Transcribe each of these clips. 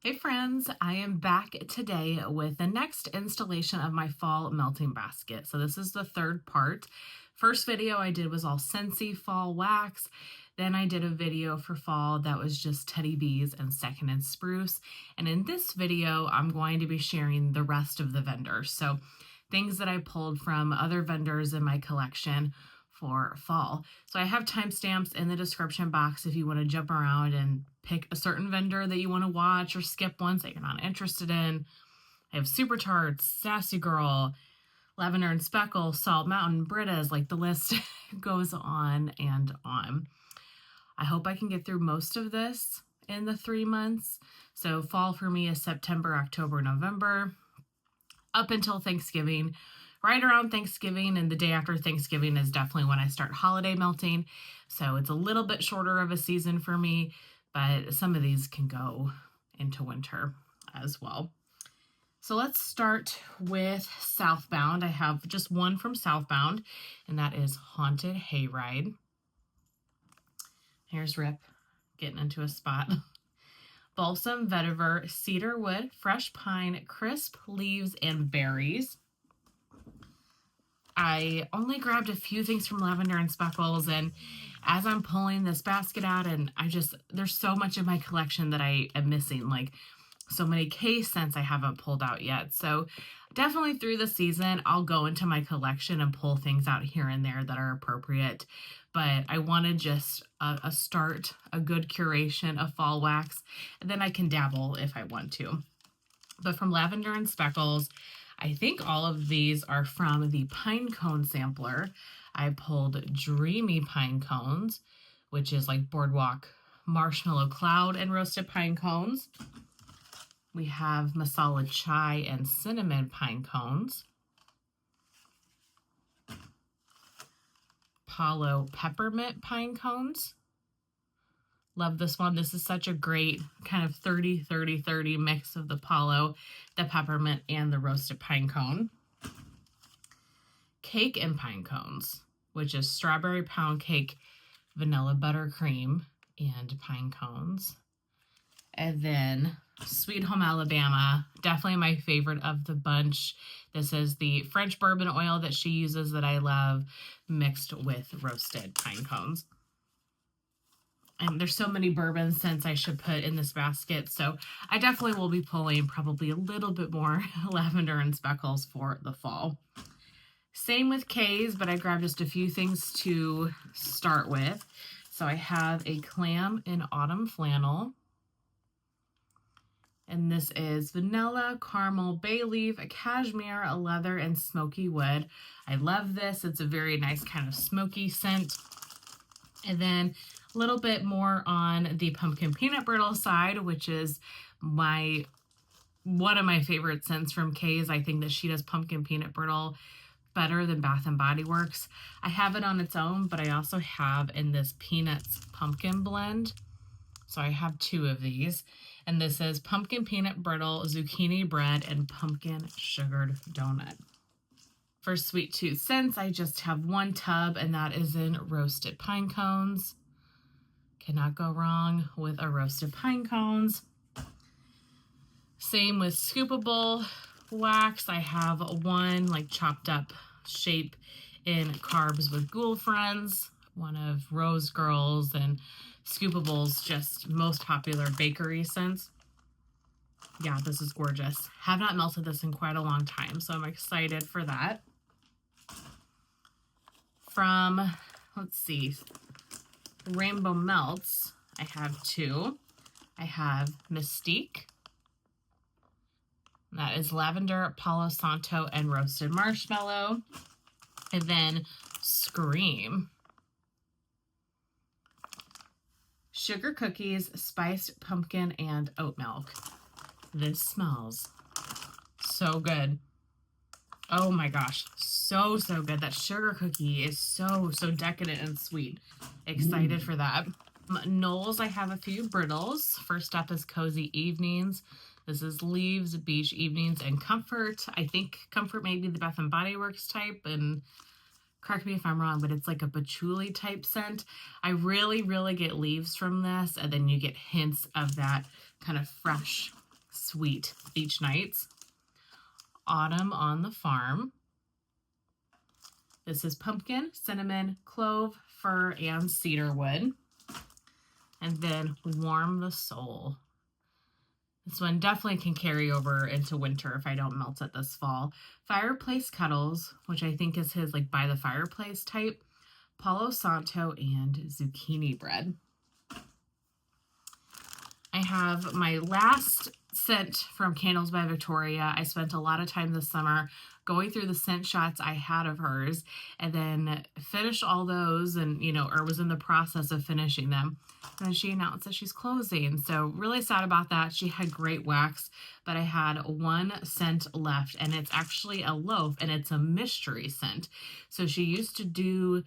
Hey friends, I am back today with the next installation of my fall melting basket. So this is the third part. First video I did was all Scentsy fall wax. Then I did a video for fall that was just Teddy Bees and Second and Spruce. And in this video, I'm going to be sharing the rest of the vendors. So things that I pulled from other vendors in my collection for fall. So I have timestamps in the description box if you want to jump around and pick a certain vendor that you want to watch or skip ones that you're not interested in. I have Super Tarts, Sassy Girl, Lavender and Speckles, Salt Mountain, Britta's, like the list goes on and on. I hope I can get through most of this in the 3 months. So fall for me is September, October, November, up until Thanksgiving. Right around Thanksgiving and the day after Thanksgiving is definitely when I start holiday melting. So it's a little bit shorter of a season for me, but some of these can go into winter as well. So let's start with Southbound. I have just one from Southbound, and that is Haunted Hayride. Here's Rip getting into a spot. Balsam Vetiver, Cedarwood, Fresh Pine, Crisp Leaves, and Berries. I only grabbed a few things from Lavender and Speckles, and as I'm pulling this basket out, and there's so much of my collection that I am missing, like so many case scents I haven't pulled out yet. So definitely through the season, I'll go into my collection and pull things out here and there that are appropriate. But I wanted just a good curation of fall wax, and then I can dabble if I want to. But from Lavender and Speckles, I think all of these are from the pine cone sampler. I pulled Dreamy Pine Cones, which is like Boardwalk Marshmallow Cloud and Roasted Pine Cones. We have Masala Chai and Cinnamon Pine Cones. Palo Peppermint Pine Cones. Love this one. This is such a great kind of 30-30-30 mix of the Palo, the peppermint, and the roasted pine cone. Cake and Pine Cones, which is strawberry pound cake, vanilla buttercream, and pine cones. And then Sweet Home Alabama, definitely my favorite of the bunch. This is the French bourbon oil that she uses that I love, mixed with roasted pine cones. And there's so many bourbon scents I should put in this basket, so I definitely will be pulling probably a little bit more Lavender and Speckles for the fall. Same with K's, but I grabbed just a few things to start with. So I have a Clam in Autumn Flannel. And this is vanilla, caramel, bay leaf, a cashmere, a leather, and smoky wood. I love this. It's a very nice kind of smoky scent. And then a little bit more on the pumpkin peanut brittle side, which is one of my favorite scents from Kay's. I think that she does pumpkin peanut brittle better than Bath and Body Works. I have it on its own, but I also have in this Peanuts pumpkin blend. So I have two of these. And this is pumpkin peanut brittle, zucchini bread, and pumpkin sugared donut. For Sweet Tooth scents, I just have one tub, and that is in roasted pine cones. Cannot go wrong with a roasted pine cones. Same with Scoopable wax. I have one like chopped up shape in Carbs with Ghoul Friends, one of Rose Girls and Scoopable's just most popular bakery scents. Yeah, this is gorgeous. Have not melted this in quite a long time, so I'm excited for that. From, let's see, Rainbow Melts, I have two. I have Mystique. That is lavender, Palo Santo, and roasted marshmallow. And then Scream. Sugar cookies, spiced pumpkin, and oat milk. This smells so good. Oh my gosh, so good. That sugar cookie is so decadent and sweet. Excited for that. Knowles, I have a few brittles. First up is Cozy Evenings. This is Leaves, Beach Evenings, and Comfort. I think Comfort may be the Bath and Body Works type, and correct me if I'm wrong, but it's like a patchouli type scent. I really get leaves from this, and then you get hints of that kind of fresh sweet each night. Autumn on the Farm. This is pumpkin, cinnamon, clove, fir, and cedarwood. And then Warm the Soul. This one definitely can carry over into winter if I don't melt it this fall. Fireplace Cuddles, which I think is his like by the fireplace type. Palo Santo and Zucchini Bread. I have my last scent from Candles by Victoria. I spent a lot of time this summer going through the scent shots I had of hers and then finished all those and, you know, or was in the process of finishing them. And then she announced that she's closing. So really sad about that. She had great wax, but I had one scent left and it's actually a loaf and it's a mystery scent. So she used to do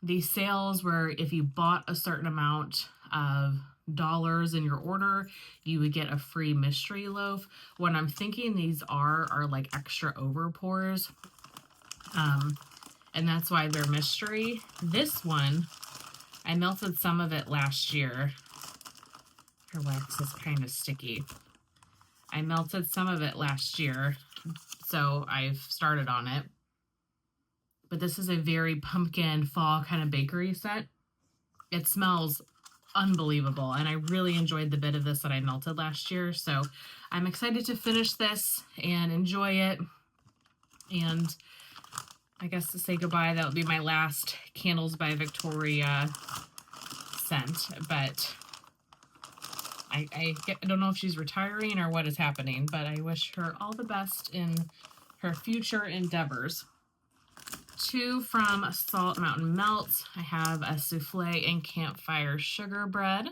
these sales where if you bought a certain amount of dollars in your order, you would get a free mystery loaf. What I'm thinking these are like extra over pours. And that's why they're mystery. This one, I melted some of it last year. Her wax is kind of sticky. I melted some of it last year, so I've started on it. But this is a very pumpkin fall kind of bakery scent. It smells unbelievable, and I really enjoyed the bit of this that I melted last year, so I'm excited to finish this and enjoy it. And I guess to say goodbye, that will be my last Candles by Victoria scent, but I don't know if she's retiring or what is happening, but I wish her all the best in her future endeavors. 2 from Salt Mountain Melt. I have a souffle and campfire sugar bread.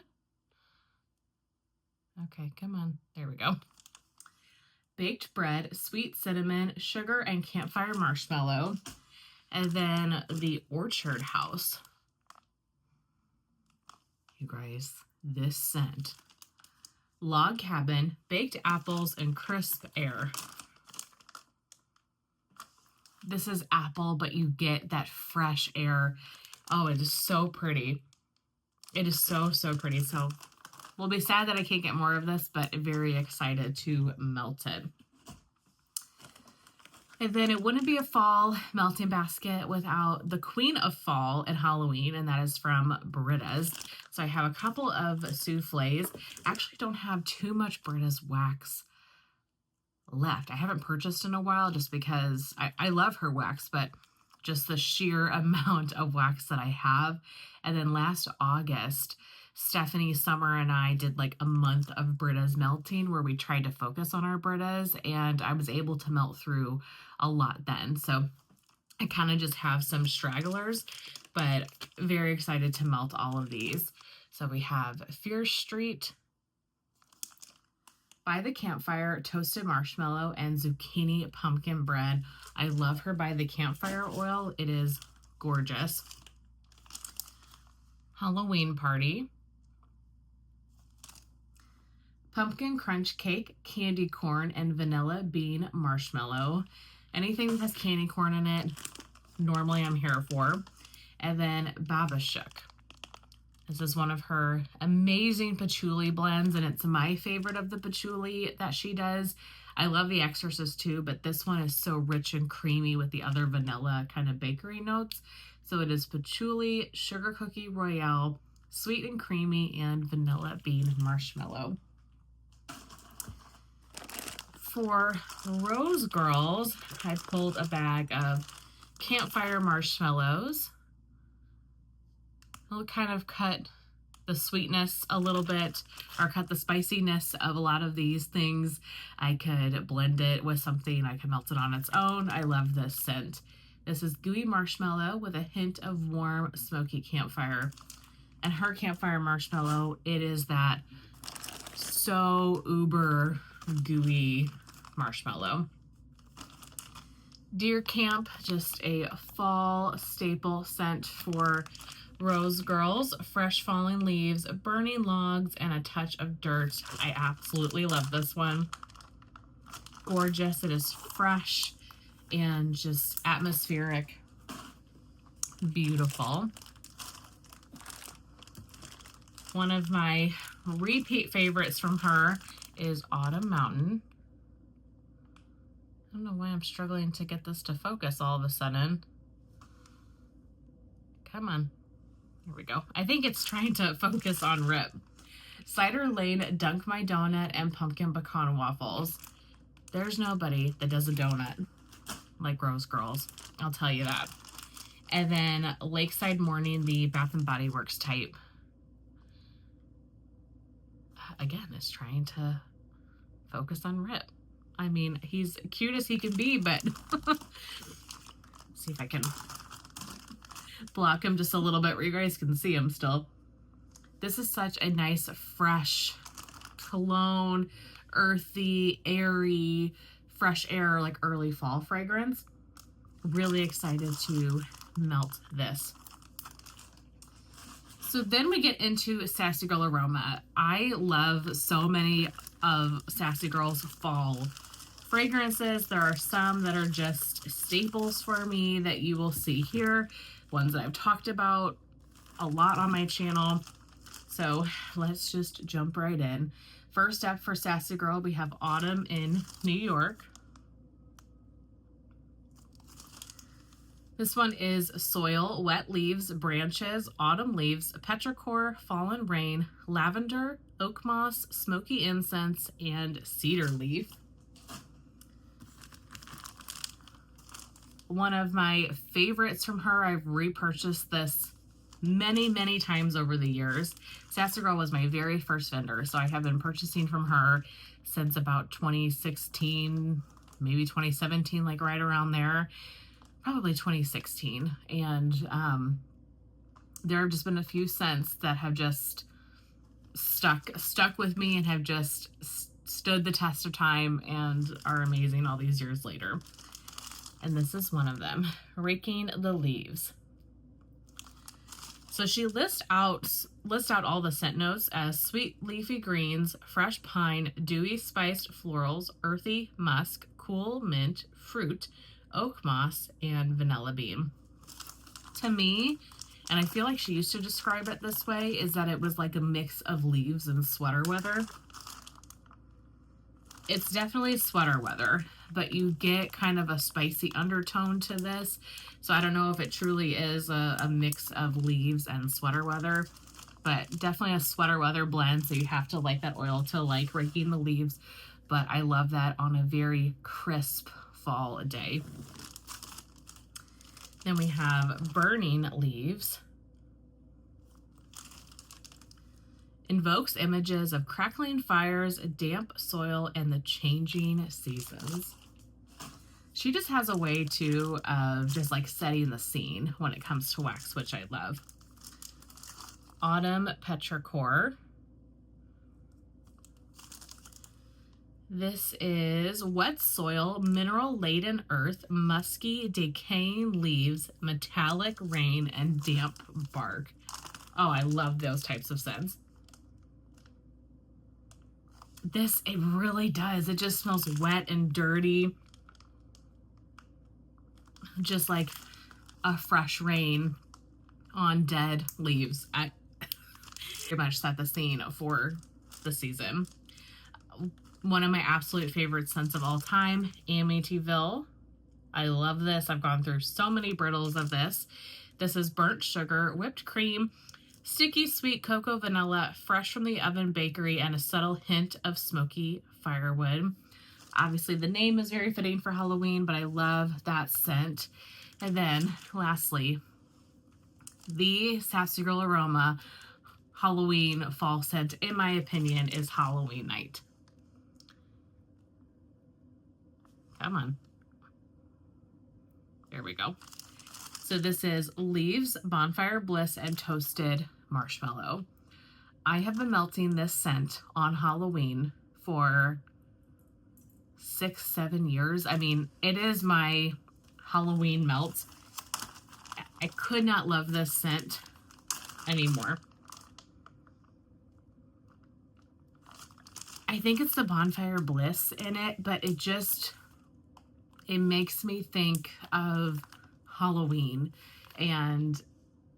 Okay, come on. There we go. Baked bread, sweet cinnamon, sugar, and campfire marshmallow. And then the Orchard House. You guys, this scent. Log cabin, baked apples, and crisp air. This is apple, but you get that fresh air. Oh, it is so pretty. It is so, so pretty. So we'll be sad that I can't get more of this, but very excited to melt it. And then it wouldn't be a fall melting basket without the Queen of Fall and Halloween, and that is from Britta's. So I have a couple of souffles. I actually don't have too much Britta's wax left. I haven't purchased in a while just because I love her wax, but just the sheer amount of wax that I have. And then last August, Stephanie, Summer, and I did like a month of Britta's melting where we tried to focus on our Britta's, and I was able to melt through a lot then. So I kind of just have some stragglers, but very excited to melt all of these. So we have Fear Street, By the Campfire, Toasted Marshmallow, and Zucchini Pumpkin Bread. I love her By the Campfire oil. It is gorgeous. Halloween Party, Pumpkin Crunch Cake, Candy Corn, and Vanilla Bean Marshmallow. Anything that has candy corn in it, normally I'm here for. And then Baba Shook. This is one of her amazing patchouli blends, and it's my favorite of the patchouli that she does. I love the Exorcist too, but this one is so rich and creamy with the other vanilla kind of bakery notes. So it is patchouli, sugar cookie royale, sweet and creamy, and vanilla bean marshmallow. For Rose Girls, I pulled a bag of campfire marshmallows. I'll kind of cut the sweetness a little bit, or cut the spiciness of a lot of these things. I could blend it with something. I could melt it on its own. I love this scent. This is gooey marshmallow with a hint of warm, smoky campfire. And her campfire marshmallow, it is that so uber gooey marshmallow. Deer Camp, just a fall staple scent for Rose Girls. Fresh falling leaves, burning logs, and a touch of dirt. I absolutely love this one. Gorgeous. It is fresh and just atmospheric. Beautiful. One of my repeat favorites from her is Autumn Mountain. I don't know why I'm struggling to get this to focus all of a sudden. Come on. Here we go. I think it's trying to focus on Rip. Cider Lane Dunk My Donut and Pumpkin Pecan Waffles. There's nobody that does a donut like Rose Girls. I'll tell you that. And then Lakeside Morning, the Bath & Body Works type. Again, it's trying to focus on Rip. I mean, he's cute as he can be, but see if I can block him just a little bit where you guys can see him still. This is such a nice, fresh cologne, earthy, airy, fresh air, like early fall fragrance. Really excited to melt this. So then we get into Sassy Girl Aroma. I love so many of Sassy Girl's fall fragrances. There are some that are just staples for me that you will see here, ones that I've talked about a lot on my channel. So let's just jump right in. First up for Sassy Girl, we have Autumn in New York. This one is Soil, Wet Leaves, Branches, Autumn Leaves, Petrichor, Fallen Rain, Lavender, Oak Moss, Smoky Incense, and Cedar Leaf. One of my favorites from her. I've repurchased this many, many times over the years. Sassy Girl was my very first vendor, so I have been purchasing from her since about 2016, maybe 2017, like right around there. Probably 2016, and there have just been a few scents that have just stuck with me and have just stood the test of time and are amazing all these years later. And this is one of them, Raking the Leaves. So she lists out all the scent notes as sweet leafy greens, fresh pine, dewy spiced florals, earthy musk, cool mint, fruit, oak moss, and vanilla bean. To me, and I feel like she used to describe it this way, is that it was like a mix of leaves and sweater weather. It's definitely sweater weather, but you get kind of a spicy undertone to this. So I don't know if it truly is a mix of leaves and sweater weather, but definitely a sweater weather blend. So you have to like that oil to like Raking the Leaves. But I love that on a very crisp fall day. Then we have Burning Leaves. Invokes images of crackling fires, damp soil, and the changing seasons. She just has a way to just like setting the scene when it comes to wax, which I love. Autumn Petrichor. This is wet soil, mineral-laden earth, musky, decaying leaves, metallic rain, and damp bark. Oh, I love those types of scents. This, it really does. It just smells wet and dirty. Just like a fresh rain on dead leaves. I pretty much set the scene for the season. One of my absolute favorite scents of all time, Amityville. I love this. I've gone through so many brittles of this. This is burnt sugar, whipped cream, sticky sweet cocoa vanilla, fresh from the oven bakery, and a subtle hint of smoky firewood. Obviously, the name is very fitting for Halloween, but I love that scent. And then, lastly, the Sassy Girl Aroma Halloween fall scent, in my opinion, is Halloween Night. Come on. There we go. So this is Leaves, Bonfire Bliss, and Toasted Marshmallow. I have been melting this scent on Halloween for 6-7 years. I mean, it is my Halloween melt. I could not love this scent anymore. I think it's the Bonfire Bliss in it, but it makes me think of Halloween, and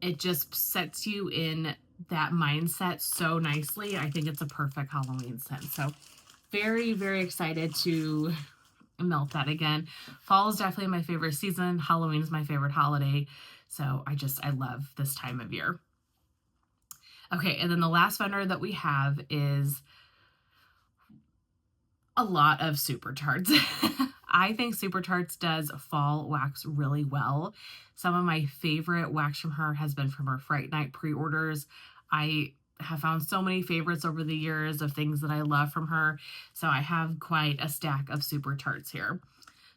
it just sets you in that mindset so nicely. I think it's a perfect Halloween scent. So very, very excited to melt that again. Fall is definitely my favorite season. Halloween is my favorite holiday. So I love this time of year. Okay, and then the last vendor that we have is a lot of Super Tarts. I think Super Tarts does fall wax really well. Some of my favorite wax from her has been from her Fright Night pre-orders. I have found so many favorites over the years of things that I love from her. So I have quite a stack of Super Tarts here.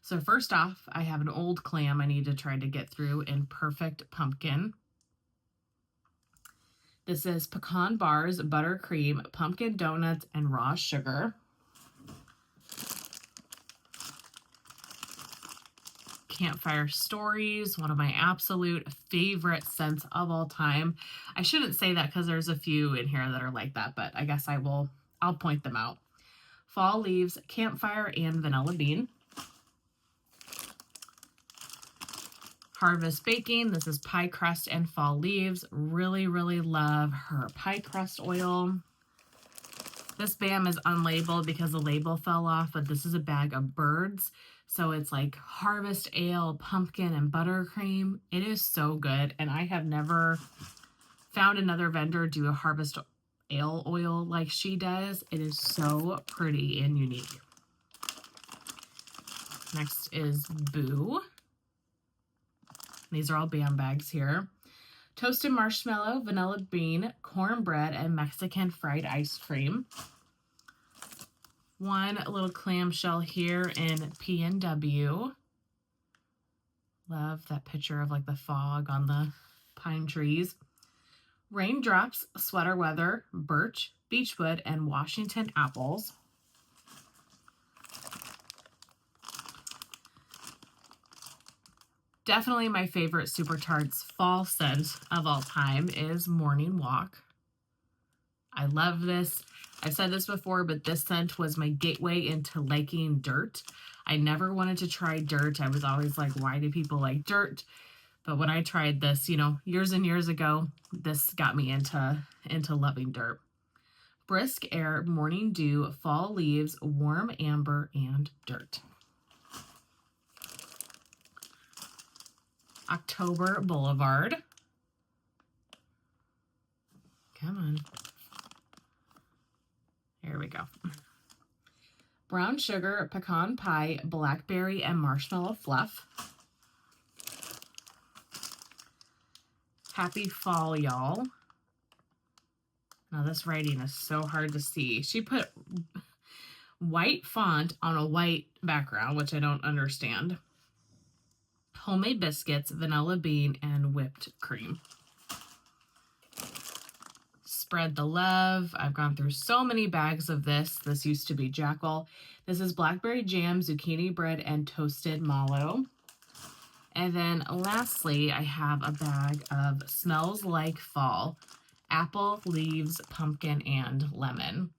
So first off, I have an old clam I need to try to get through in Perfect Pumpkin. This is pecan bars, buttercream, pumpkin donuts, and raw sugar. Campfire Stories, one of my absolute favorite scents of all time. I shouldn't say that because there's a few in here that are like that, but I guess I'll point them out. Fall Leaves, Campfire, and Vanilla Bean. Harvest Baking, this is Pie Crust and Fall Leaves. Really, really love her pie crust oil. This BAM is unlabeled because the label fell off, but this is a bag of birds. So it's like Harvest Ale, pumpkin, and buttercream. It is so good, and I have never found another vendor do a Harvest Ale oil like she does. It is so pretty and unique. Next is Boo. These are all BAM bags here. Toasted marshmallow, vanilla bean, cornbread, and Mexican fried ice cream. One little clamshell here in P&W. Love that picture of like the fog on the pine trees. Raindrops, sweater weather, birch, beechwood, and Washington apples. Definitely my favorite Super Tarts fall scent of all time is Morning Walk. I love this. I've said this before, but this scent was my gateway into liking dirt. I never wanted to try dirt. I was always like, why do people like dirt? But when I tried this, you know, years and years ago, this got me into loving dirt. Brisk Air, Morning Dew, Fall Leaves, Warm Amber, and Dirt. October Boulevard. Come on. Here we go. Brown sugar, pecan pie, blackberry, and marshmallow fluff. Happy fall, y'all. Now this writing is so hard to see. She put white font on a white background, which I don't understand. Homemade biscuits, vanilla bean, and whipped cream. Spread the love. I've gone through so many bags of this. This used to be Jackal. This is blackberry jam, zucchini bread, and toasted mallow. And then lastly, I have a bag of Smells Like Fall, apple, leaves, pumpkin, and lemon.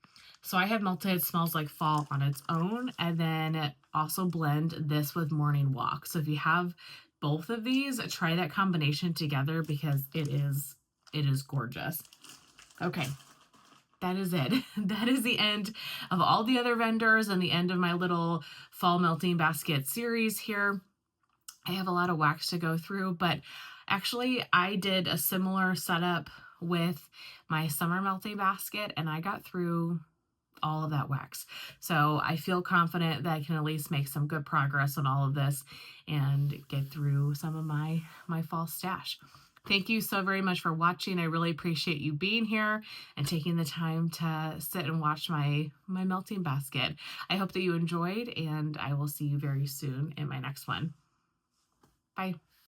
So I have melted Smells Like Fall on its own, and then also blend this with Morning Walk. So if you have both of these, try that combination together because it is gorgeous. Okay, that is it. That is the end of all the other vendors and the end of my little fall melting basket series here. I have a lot of wax to go through, but actually I did a similar setup with my summer melting basket, and I got through all of that wax. So I feel confident that I can at least make some good progress on all of this and get through some of my fall stash. Thank you so very much for watching. I really appreciate you being here and taking the time to sit and watch my melting basket. I hope that you enjoyed, and I will see you very soon in my next one. Bye.